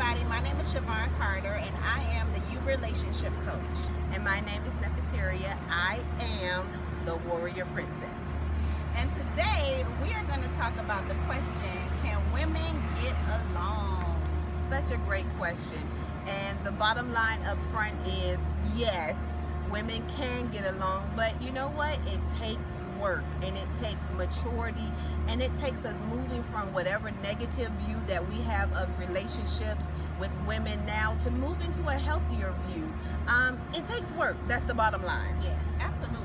everybody, my name is Shavon and I am the youth relationship coach. And my name is Nephateria. I am the warrior princess. And today we are going to talk about the question, can women get along? Such a great question. And the bottom line up front is yes, women can get along, but you know what? It takes work and it takes maturity and it takes us moving from whatever negative view that we have of relationships with women now to move into a healthier view. It takes work. That's the bottom line. Yeah, absolutely.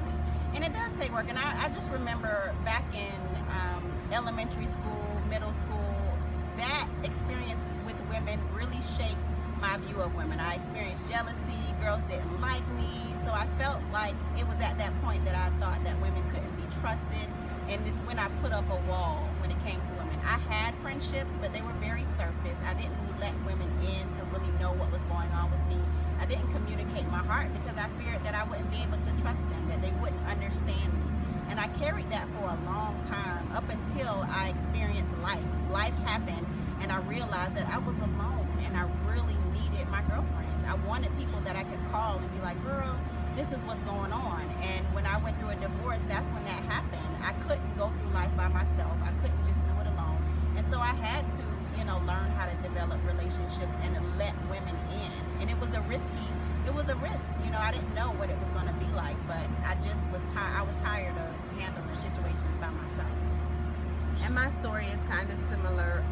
And it does take work. And I just remember back in elementary school, middle school, that experience with women really shaped my view of women. I experienced jealousy, girls didn't like me, so I felt like it was at that point that I thought that women couldn't be trusted, and this when I put up a wall when it came to women. I had friendships, but they were very surface. I didn't let women in to really know what was going on with me. I didn't communicate my heart because I feared that I wouldn't be able to trust them, that they wouldn't understand me. And I carried that for a long time, up until I experienced life. Life happened, and I realized that I was alone, and I really needed my girlfriends. I wanted people that I could call and be like, girl, this is what's going on. And when I went through a divorce, that's when that happened. I couldn't go through life by myself. I couldn't just do it alone. And so I had to, learn how to develop relationships and to let women in. And it was a risk. I didn't know what it was going to be like, but I just was tired. I was tired of handling situations by myself. And my story is kind of similar.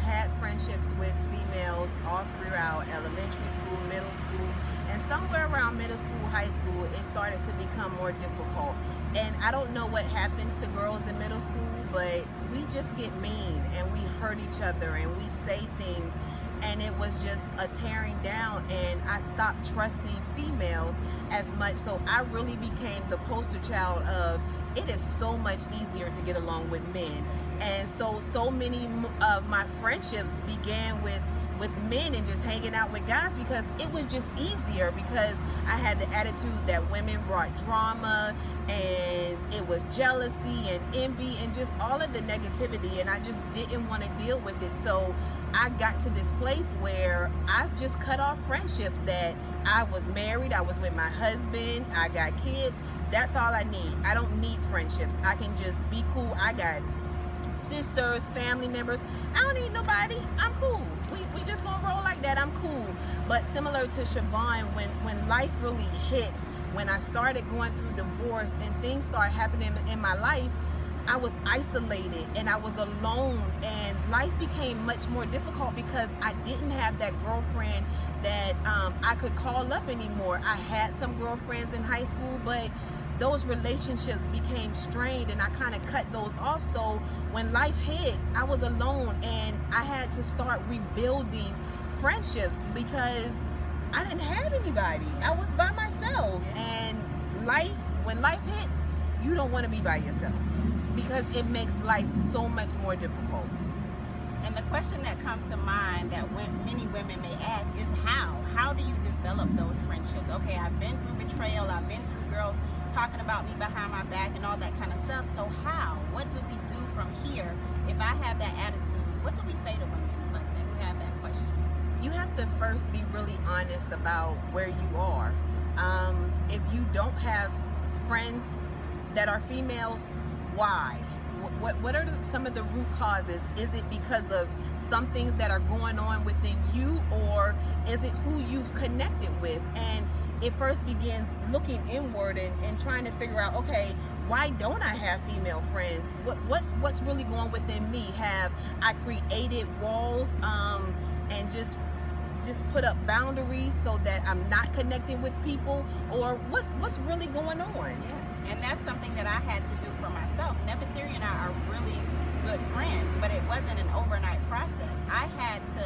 Had friendships with females all throughout elementary school, middle school, and somewhere around middle school, high school, it started to become more difficult. And I don't know what happens to girls in middle school, but we just get mean and we hurt each other and we say things, and it was just a tearing down, and I stopped trusting females as much. So I really became the poster child of it is so much easier to get along with men. And so many of my friendships began with men and just hanging out with guys because it was just easier, because I had the attitude that women brought drama and it was jealousy and envy and just all of the negativity, and I just didn't want to deal with it. So I got to this place where I just cut off friendships. That I was married, I was with my husband, I got kids. That's all I need. I don't need friendships. I can just be cool. I got sisters, family members. I don't need nobody. I'm cool. We just gonna roll like that. I'm cool. But similar to Shavon, when life really hit, when I started going through divorce and things started happening in my life, I was isolated and I was alone, and life became much more difficult because I didn't have that girlfriend that I could call up anymore. I had some girlfriends in high school, but those relationships became strained and I kind of cut those off. So when life hit, I was alone and I had to start rebuilding friendships because I didn't have anybody. I was by myself. And when life hits, you don't want to be by yourself because it makes life so much more difficult. And the question that comes to mind that many women may ask is how? How do you develop those friendships? Okay, I've been through betrayal, I've been through girls talking about me behind my back and all that kind of stuff. So how? What do we do from here? If I have that attitude, what do we say to women like that who have that question? You have to first be really honest about where you are. If you don't have friends that are females, why? What are some of the root causes? Is it because of some things that are going on within you, or is it who you've connected with? And it first begins looking inward and trying to figure out, okay, why don't I have female friends? What's really going within me? Have I created walls and just put up boundaries so that I'm not connecting with people, or what's really going on? Yeah, and that's something that I had to do for myself. Nephateria and I are really good friends, but it wasn't an overnight process. I had to,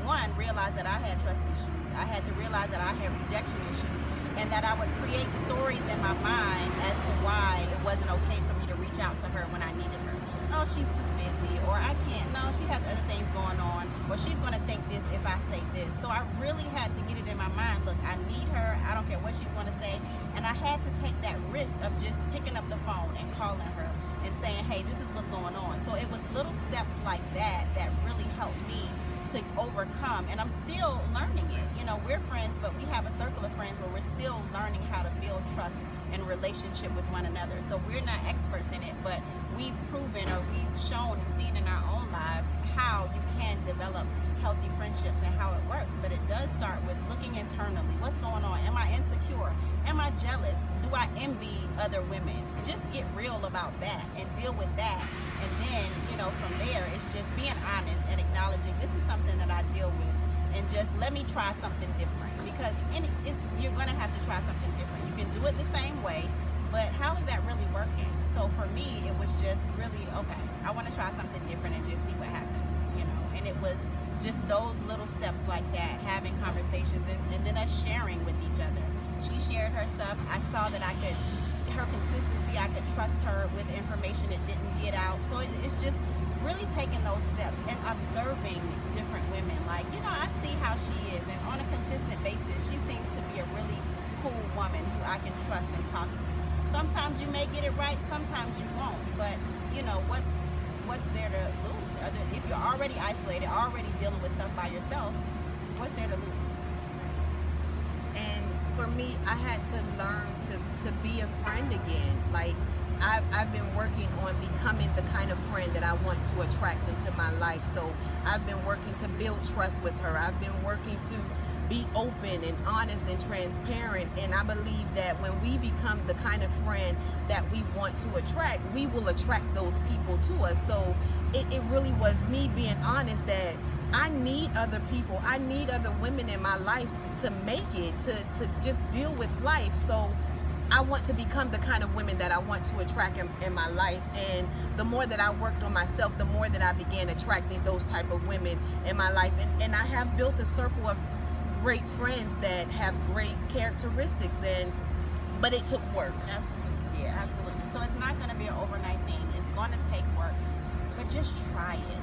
one, realize that I had trust issues. I had to realize that I had rejection issues, and that I would create stories in my mind as to why it wasn't okay for me to reach out to her when I needed her. Oh, she's too busy, or I can't, no, she has other things going on, or she's going to think this if I say this. So I really had to get it in my mind, look, I need her, I don't care what she's going to say, and I had to take that risk of just picking up the phone and calling her and saying, hey, this is what's going on. So it was little steps like that that really helped me to overcome, and I'm still learning it. You know, we're friends, but we have a circle of friends where we're still learning how to build trust and relationship with one another. So we're not experts in it, but we've proven, or we've shown and seen in our own lives how you can develop healthy friendships and how it works. But it does start with looking internally. What's going on? Am I insecure? Am I jealous? Do I envy other women? Just get real about that and deal with that. And then, you know, from there, it's just being honest and acknowledging this is something that I deal with, and just let me try something different. Because you're going to have to try something different. You can do it the same way, but how is that really working? So for me, it was just really, okay, I want to try something different and just see what happens, you know. And it was just those little steps like that, having conversations, and then us sharing with each other. She shared her stuff. I saw that her consistency, I could trust her with information that didn't get out. So it's just really taking those steps and observing different women. Like, you know, I see how she is, and on a consistent basis, she seems to be a really cool woman who I can trust and talk to. Sometimes you may get it right, sometimes you won't, but you know, what's there to lose? If you're already isolated, already dealing with stuff by yourself, what's there to lose? And for me, I had to learn to be a friend again. Like, I've been working on becoming the kind of friend that I want to attract into my life. So I've been working to build trust with her. I've been working to be open and honest and transparent. And I believe that when we become the kind of friend that we want to attract, we will attract those people to us. So it really was me being honest that I need other people. I need other women in my life to make it, to just deal with life. So I want to become the kind of women that I want to attract in my life. And the more that I worked on myself, the more that I began attracting those type of women in my life. And I have built a circle of great friends that have great characteristics, but it took work. Absolutely. Yeah, absolutely. So it's not going to be an overnight thing. It's going to take work, but just try it.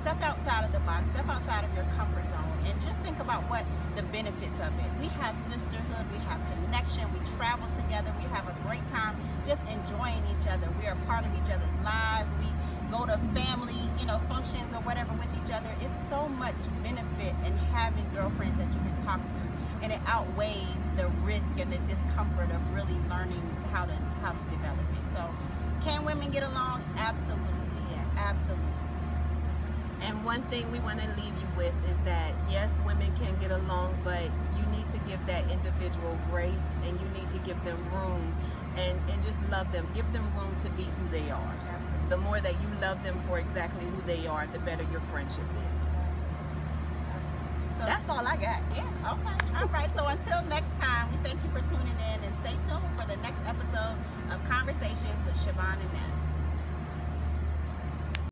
Step outside of the box, step outside of your comfort zone, and just think about what the benefits of it. We have sisterhood, we have connection, we travel together, we have a great time just enjoying each other. We are part of each other's lives. We go to family, you know, functions or whatever with each other. It's so much benefit in having girlfriends that you can talk to, and it outweighs the risk and the discomfort of really learning how to develop it. So, can women get along? Absolutely. Yes. Absolutely. And one thing we want to leave you with is that, yes, women can get along, but you need to give that individual grace, and you need to give them room and just love them. Give them room to be who they are. Absolutely. The more that you love them for exactly who they are, the better your friendship is. Absolutely. So that's all I got. Yeah, okay. All right, so until next time, we thank you for tuning in, and stay tuned for the next episode of Conversations with Shavon and Neph.